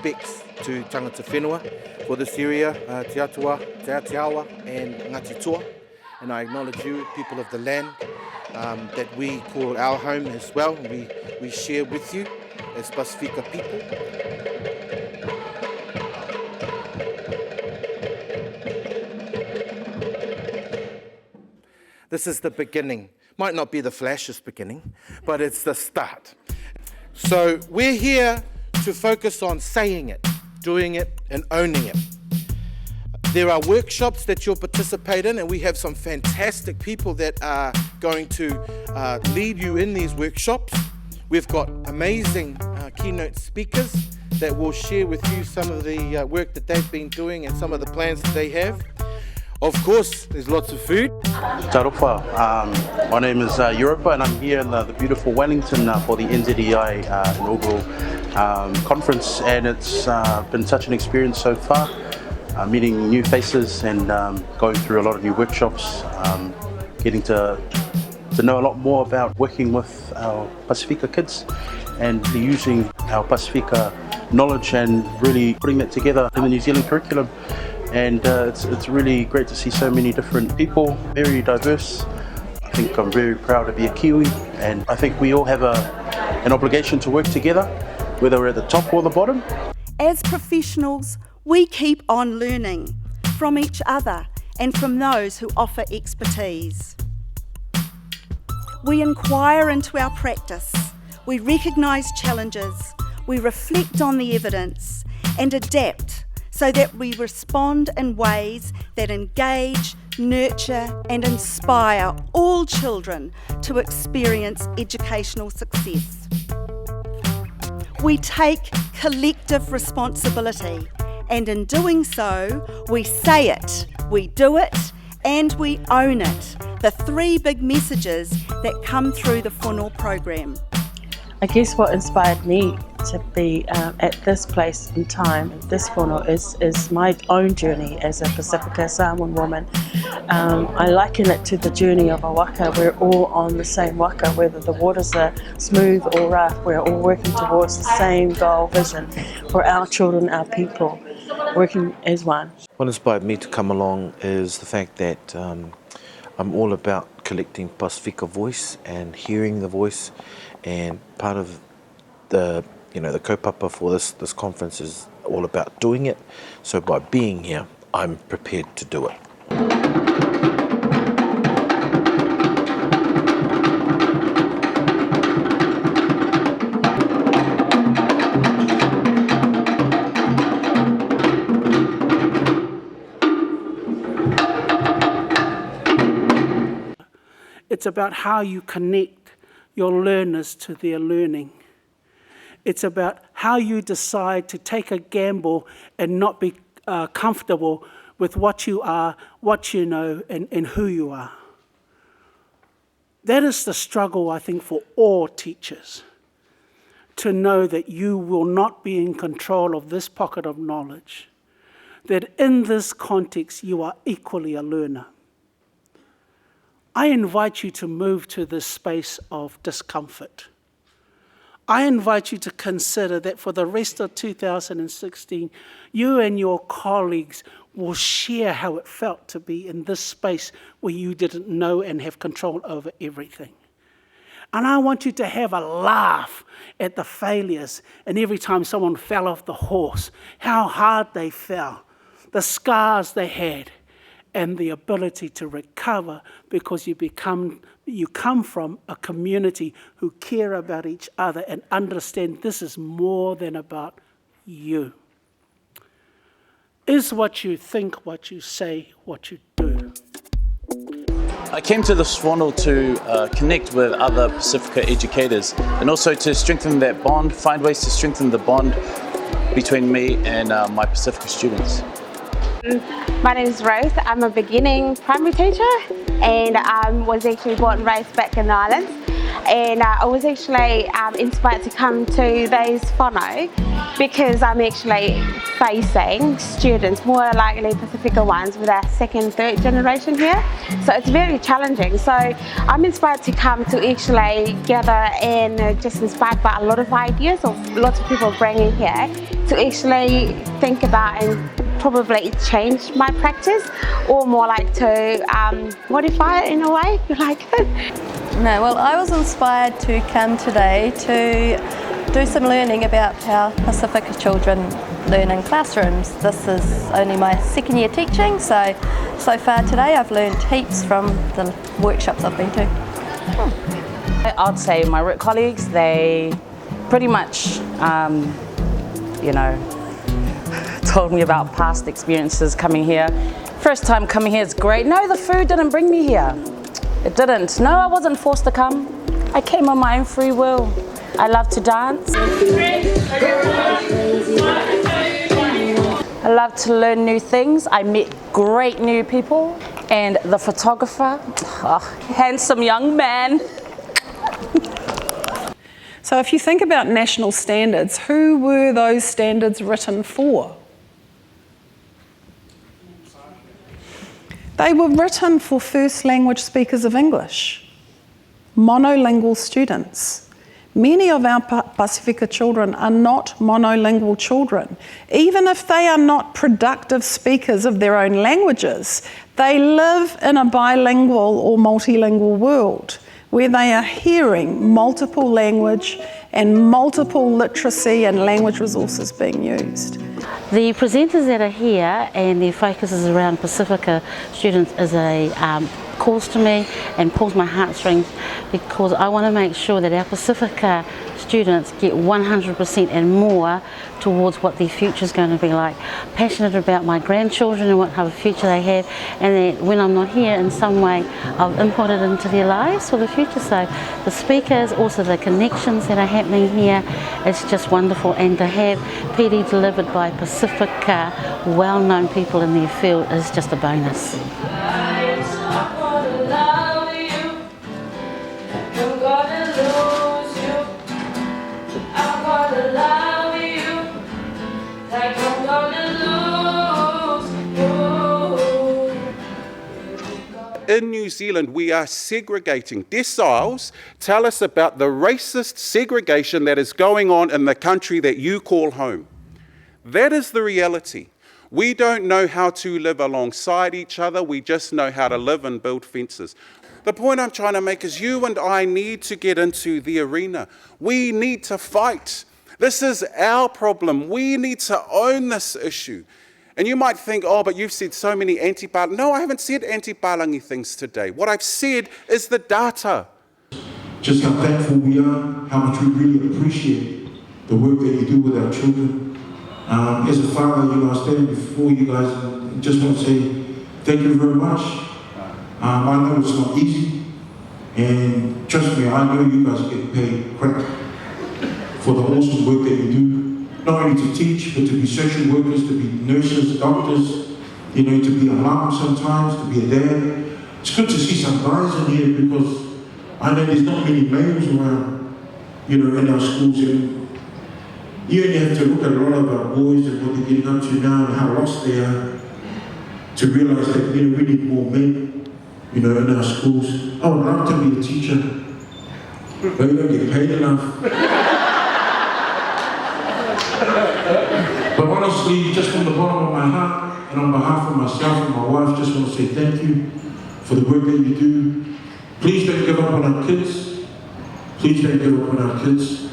respects to tangata whenua for this area, Te Atua, Te Aotearoa and Ngati Toa. And I acknowledge you, people of the land, that we call our home as well. We share with you as Pasifika people. This is the beginning. Might not be the flashiest beginning, but it's the start. So we're here to focus on saying it, doing it, and owning it. There are workshops that you'll participate in, and we have some fantastic people that are going to lead you in these workshops. We've got amazing keynote speakers that will share with you some of the work that they've been doing and some of the plans that they have. Of course, there's lots of food. Taropa. My name is Europa, and I'm here in the beautiful Wellington for the NZEI inaugural conference, and it's been such an experience so far, meeting new faces and going through a lot of new workshops, getting to know a lot more about working with our Pasifika kids and using our Pasifika knowledge and really putting it together in the New Zealand curriculum. And it's really great to see so many different people, very diverse. I think I'm very proud to be a Kiwi, and I think we all have an obligation to work together, whether we're at the top or the bottom. As professionals, we keep on learning from each other and from those who offer expertise. We inquire into our practice, we recognise challenges, we reflect on the evidence and adapt so that we respond in ways that engage, nurture and inspire all children to experience educational success. We take collective responsibility, and in doing so, we say it, we do it and we own it. The three big messages that come through the Fono program. I guess what inspired me to be at this place in time, this Fono, is my own journey as a Pasifika Samoan woman. I liken it to the journey of a waka. We're all on the same waka, whether the waters are smooth or rough. We're all working towards the same goal, vision for our children, our people, working as one. What inspired me to come along is the fact that I'm all about collecting Pasifika voice and hearing the voice, and part of the kaupapa for this conference is all about doing it. So by being here, I'm prepared to do it. It's about how you connect your learners to their learning. It's about how you decide to take a gamble and not be comfortable with what you are, what you know, and who you are. That is the struggle, I think, for all teachers, to know that you will not be in control of this pocket of knowledge, that in this context you are equally a learner. I invite you to move to this space of discomfort. I invite you to consider that for the rest of 2016, you and your colleagues will share how it felt to be in this space where you didn't know and have control over everything. And I want you to have a laugh at the failures, and every time someone fell off the horse, how hard they fell, the scars they had, and the ability to recover because you come from a community who care about each other and understand this is more than about you. Is what you think, what you say, what you do. I came to this Fono to connect with other Pasifika educators and also to strengthen that bond, find ways to strengthen the bond between me and my Pasifika students. My name is Ruth. I'm a beginning primary teacher and was actually born and raised back in the islands. and I was actually inspired to come to these Fono because I'm actually facing students, more likely Pasifika ones, with our second, third generation here. So it's very challenging. So I'm inspired to come to actually gather and just inspired by a lot of ideas of lots of people bringing here to actually think about and probably change my practice, or more like to modify it in a way, if you like it. No, well, I was inspired to come today to do some learning about how Pasifika children learn in classrooms. This is only my second year teaching, so far today I've learned heaps from the workshops I've been to. I'd say my RIU colleagues, they pretty much, told me about past experiences coming here. First time coming here is great. No, the food didn't bring me here. It didn't. No, I wasn't forced to come. I came on my own free will. I love to dance. I love to learn new things. I met great new people. And the photographer, handsome young man. So if you think about national standards, who were those standards written for? They were written for first language speakers of English, monolingual students. Many of our Pasifika children are not monolingual children. Even if they are not productive speakers of their own languages, they live in a bilingual or multilingual world where they are hearing multiple language and multiple literacy and language resources being used. The presenters that are here and their focus is around Pasifika students is calls to me and pulls my heartstrings, because I want to make sure that our Pasifika students get 100% and more towards what their future is going to be like. Passionate about my grandchildren and what type of future they have, and that when I'm not here, in some way I've inputted into their lives for the future. So the speakers, also the connections that are happening here, it's just wonderful. And to have PD delivered by Pasifika, well-known people in their field, is just a bonus. In New Zealand, we are segregating. Deciles tell us about the racist segregation that is going on in the country that you call home. That is the reality. We don't know how to live alongside each other. We just know how to live and build fences. The point I'm trying to make is you and I need to get into the arena. We need to fight. This is our problem. We need to own this issue. And you might think, oh, but you've said so many anti-Palangi. No, I haven't said anti-Palangi things today. What I've said is the data. Just how thankful we are, how much we really appreciate the work that you do with our children. As a father, I stand before you guys and just want to say thank you very much. I know it's not easy, and trust me, I know you guys get paid crap for the awesome work that you do. Not only to teach, but to be social workers, to be nurses, doctors, to be a mom sometimes, to be a dad. It's good to see some guys in here, because I know there's not many males around, in our schools. And you only have to look at a lot of our boys and what they're getting up to now and how lost they are to realise that, we need more men, in our schools. I would love to be a teacher, but you don't get paid enough. But honestly, just from the bottom of my heart, and on behalf of myself and my wife, just want to say thank you for the work that you do. Please don't give up on our kids. Please don't give up on our kids.